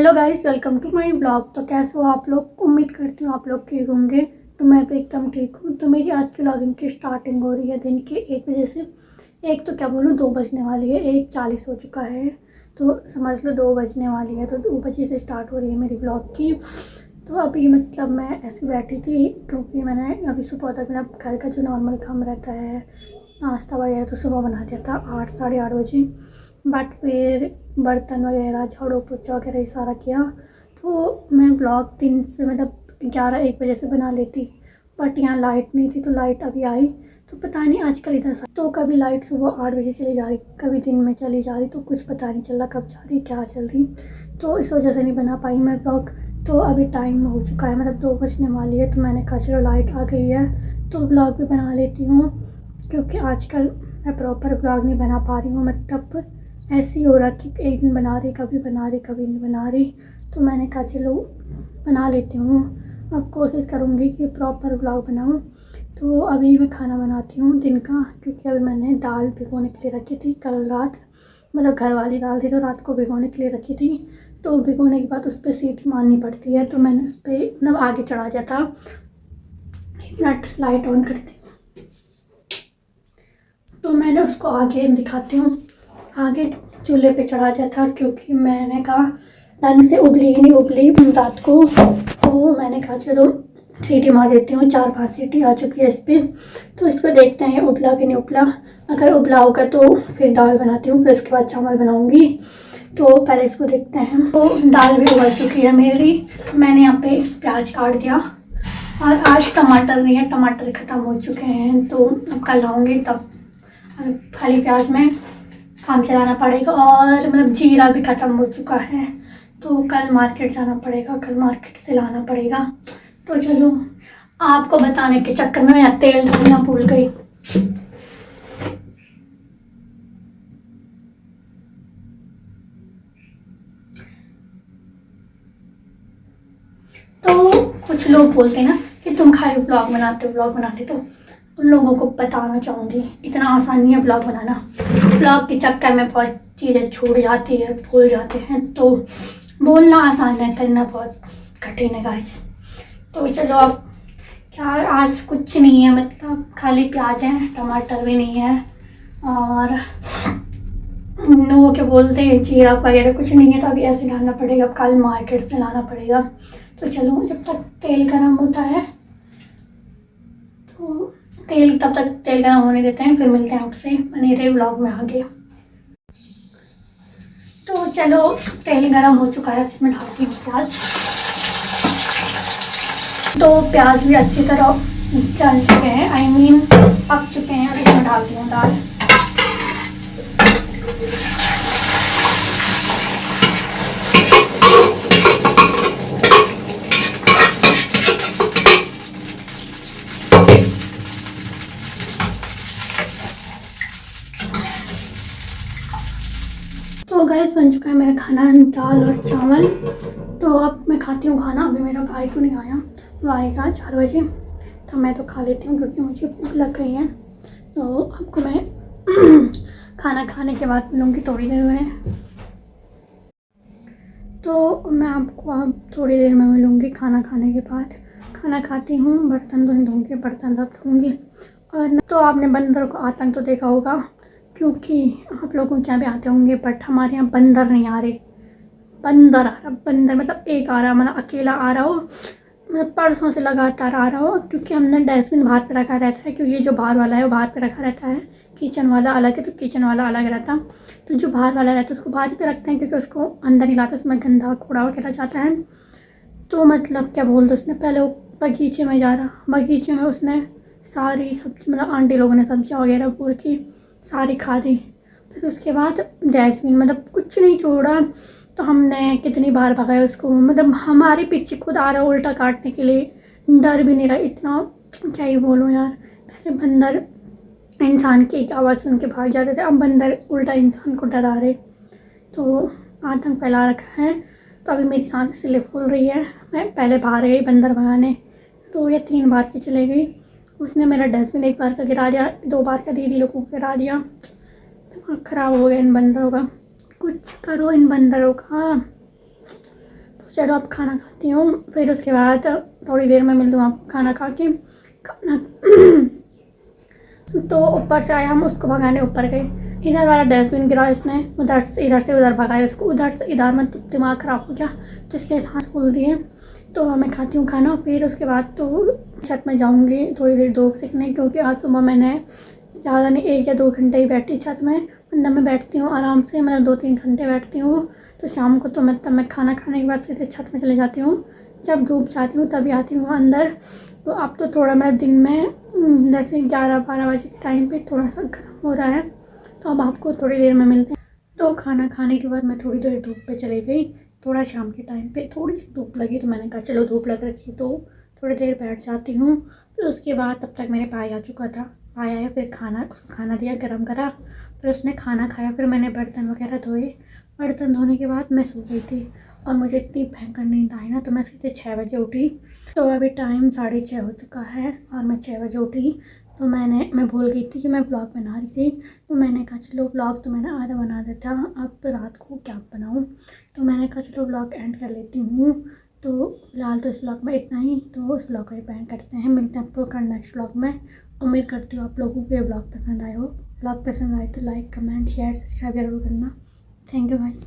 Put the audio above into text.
Hello guys, welcome to my blog. तो कैसे हो आप लोग? उम्मीद करती हूँ आप लोग ठीक होंगे। तो मैं भी एकदम ठीक हूँ। तो मेरी आज की व्लॉगिंग की स्टार्टिंग हो रही है दिन के 1 बजे से। एक तो क्या बोलूँ, 2 बजने वाली है, 1:40 हो चुका है। तो समझ लो 2 बजने वाली है। तो 2 बजे से स्टार्ट हो रही है मेरी ब्लॉग की। तो अभी मतलब मैं ऐसी बैठी थी क्योंकि मैंने अभी सुबह तक मतलब घर का जो नॉर्मल काम रहता है, नाश्ता वगैरह, तो सुबह बना दिया था 8 साढ़े 8 बजे। बट फिर बर्तन वगैरह, झाड़ू पोछा वगैरह ये सारा किया। तो मैं ब्लॉग दिन से मतलब 11-1 बजे से बना लेती। बट यहाँ लाइट नहीं थी तो लाइट अभी आई। तो पता नहीं आजकल इधर तो कभी लाइट सुबह 8 बजे चली जा रही, कभी दिन में चली जा रही। तो कुछ पता नहीं चल रहा कब जा रही क्या चल रही। तो इस वजह से नहीं बना पाई मैं ब्लॉग। तो अभी टाइम हो चुका है, मतलब 2 बजने वाली है। तो मैंने कहा चलो लाइट आ गई है तो ब्लॉग भी बना लेती हूँ। क्योंकि आजकल मैं प्रॉपर ब्लॉग नहीं बना पा रही हूँ, मतलब ऐसी हो रहा कि एक दिन बना रही, कभी बना रही, कभी नहीं बना रही। तो मैंने कहा चलो बना लेती हूँ। अब कोशिश करूँगी कि प्रॉपर ब्लॉग बनाऊँ। तो अभी मैं खाना बनाती हूँ दिन का, क्योंकि अभी मैंने दाल भिगोने के लिए रखी थी कल रात। मतलब घर वाली दाल थी तो रात को भिगोने के लिए रखी थी। तो भिगोने के बाद उस पर सीटी मारनी पड़ती है, तो मैंने उस पर मतलब आगे चढ़ा दिया था। 1 मिनट लाइट ऑन करती हूँ। तो मैंने उसको आगे दिखाती हूँ, आगे चूल्हे पे चढ़ा दिया था। क्योंकि मैंने कहा ढंग से उबली ही नहीं, उबली रात को। तो मैंने कहा चलो सीटी मार देती हूँ। 4-5 सीटी आ चुकी है इस पर। तो इसको देखते हैं उबला कि नहीं उबला। अगर उबला होगा तो फिर दाल बनाती हूँ, फिर उसके बाद चावल बनाऊँगी। तो पहले इसको देखते हैं। तो दाल भी उबल चुकी है मेरी। तो मैंने यहाँ पे प्याज काट दिया। और आज टमाटर नहीं है, टमाटर ख़त्म हो चुके हैं। तो अब कल लाऊँगी तब खाली प्याज में काम चलाना पड़ेगा। और मतलब जीरा भी ख़त्म हो चुका है। तो कल मार्केट जाना पड़ेगा, कल मार्केट से लाना पड़ेगा। तो चलो, आपको बताने के चक्कर में मैं तेल डालना भूल गई। तो कुछ लोग बोलते हैं ना कि तुम खाली ब्लॉग बनाते हो, ब्लॉग बनाते। तो उन लोगों को बताना चाहूँगी, इतना आसान नहीं है ब्लॉग बनाना। ब्लॉग के चक्कर में बहुत चीज़ें छूट जाती है, भूल जाते हैं। तो बोलना आसान है, करना बहुत कठिन है गाइस। तो चलो अब क्या, आज कुछ नहीं है, मतलब खाली प्याज है, टमाटर भी नहीं है। और वो क्या बोलते हैं, जीरा वगैरह कुछ नहीं है। तो अभी ऐसे डालना पड़ेगा, अब कल मार्केट से लाना पड़ेगा। तो चलो जब तक तेल गर्म होता है, तो तब तक तेल गर्म होने देते हैं, फिर मिलते हैं आपसे बने रहे व्लॉग में आगे। तो चलो तेल गर्म हो चुका है, इसमें डालती हूँ प्याज। तो प्याज भी अच्छी तरह चल चुके हैं, आई मीन पक चुके हैं। अब इसमें डालती हूँ दाल। तो गैस बन चुका है मेरा खाना, दाल और चावल। तो अब मैं खाती हूँ खाना। अभी मेरा भाई तो नहीं आया, वो आएगा 4 बजे। तो मैं तो खा लेती हूँ क्योंकि मुझे भूख लग गई है। तो आपको मैं खाना खाने के बाद मिलूँगी थोड़ी देर में। तो मैं आपको अब थोड़ी देर में मिलूँगी खाना खाने के बाद। खाना खाती हूँ, बर्तन धोऊँगी, बर्तन रख दूँगी। और तो आपने बंदर को आतंक तो देखा होगा, क्योंकि आप लोगों के यहाँ भी आते होंगे, बट हमारे यहाँ बंदर नहीं आ रहे। बंदर आ रहा, बंदर मतलब एक आ रहा, मतलब अकेला आ रहा हो, मतलब परसों से लगातार आ रहा हो। क्योंकि हमने डस्टबिन बाहर पे रखा रहता है, क्योंकि जो बाहर वाला है वो बाहर पे रखा रहता है, किचन वाला अलग है। तो किचन वाला अलग रहता, तो जो बाहर वाला रहता है उसको बाहर पे रखते हैं, क्योंकि उसको अंदर नहीं लाते, उसमें गंदा कूड़ा वगैरह जाता है। तो मतलब क्या बोलते, उसने पहले वो बगीचे में जा रहा, बगीचे में उसने सारी सब्जी, मतलब आंटी लोगों ने सब्जियाँ वगैरह बोर की, सारी खा दी। फिर उसके बाद डस्टबिन मतलब कुछ नहीं छोड़ा। तो हमने कितनी बार भगाया उसको, मतलब हमारे पीछे खुद आ रहा उल्टा काटने के लिए, डर भी नहीं रहा इतना। क्या ही बोलूँ यार, पहले बंदर इंसान की आवाज़ सुन के भाग जाते थे, अब बंदर उल्टा इंसान को डरा रहे। तो आतंक फैला रखा है। तो अभी मेरी सांस इसलिए फूल रही है। मैं पहले बाहर गई बंदर भगाने, 2 या 3 बार की चले गई। उसने मेरा डस्टबिन 1 बार का गिरा दिया, 2 बार का दीदी लोगों को गिरा दिया। दिमाग खराब हो गया इन बंदरों का। कुछ करो इन बंदरों का। चलो अब खाना खाती हूँ, फिर उसके बाद थोड़ी देर में मिलती हूँ आप खाना खा के। खाना तो ऊपर से आया, हम उसको भगाने ऊपर गए, इधर वाला डस्टबिन गिरा इसने, उधर से उधर भगाया इसको, उधर से इधर में दिमाग ख़राब हो गया तो इसलिए सांस फूल दिए। तो मैं खाती हूँ खाना, फिर उसके बाद तो छत में जाऊँगी थोड़ी देर धूप सेकने, क्योंकि आज सुबह मैंने ज़्यादा नहीं 1 या 2 घंटे ही बैठी छत में, वरना मैं बैठती हूँ आराम से, मतलब 2-3 घंटे बैठती हूँ। तो शाम को तो मैं खाना खाने के बाद सीधे छत में चले जाती हूँ, जब धूप जाती हूँ तभी आती हूँ अंदर। तो अब तो थोड़ा मेरा दिन में जैसे 11-12 बजे के टाइम पे थोड़ा सा गर्म हो रहा है, तो अब आपको थोड़ी देर में मिलते हैं। तो खाना खाने के बाद मैं थोड़ी देर धूप पे चली गई, थोड़ा शाम के टाइम पे थोड़ी सी धूप लगी तो मैंने कहा चलो धूप लग रखी तो थोड़ी देर बैठ जाती हूँ। फिर उसके बाद तब तक मेरे भाई आ चुका था, आया, फिर उसको खाना दिया, गरम करा, फिर उसने खाना खाया, फिर मैंने बर्तन वगैरह धोए। बर्तन धोने के बाद मैं सो गई थी और मुझे इतनी भयंकर नींद आई ना, तो मैं सीधे 6 बजे उठी। तो अभी टाइम 6:30 हो चुका है और मैं 6 बजे उठी। तो मैं भूल गई थी कि मैं ब्लॉग बना रही थी, तो मैंने कहा चलो ब्लॉग तो मैंने आधा बना दिया था, अब रात को क्या बनाऊँ। तो मैंने कहा चलो ब्लॉग एंड कर लेती हूँ। तो फिलहाल तो इस ब्लॉग में इतना ही, तो इस ब्लॉग को एंड करते हैं, मिलते हैं आपको नेक्स्ट ब्लॉग में। उम्मीद करती हूँ आप लोगों को ये ब्लॉग पसंद आए हो। ब्लॉग पसंद आए तो लाइक, कमेंट, शेयर, सब्सक्राइब जरूर करना। Thank you guys.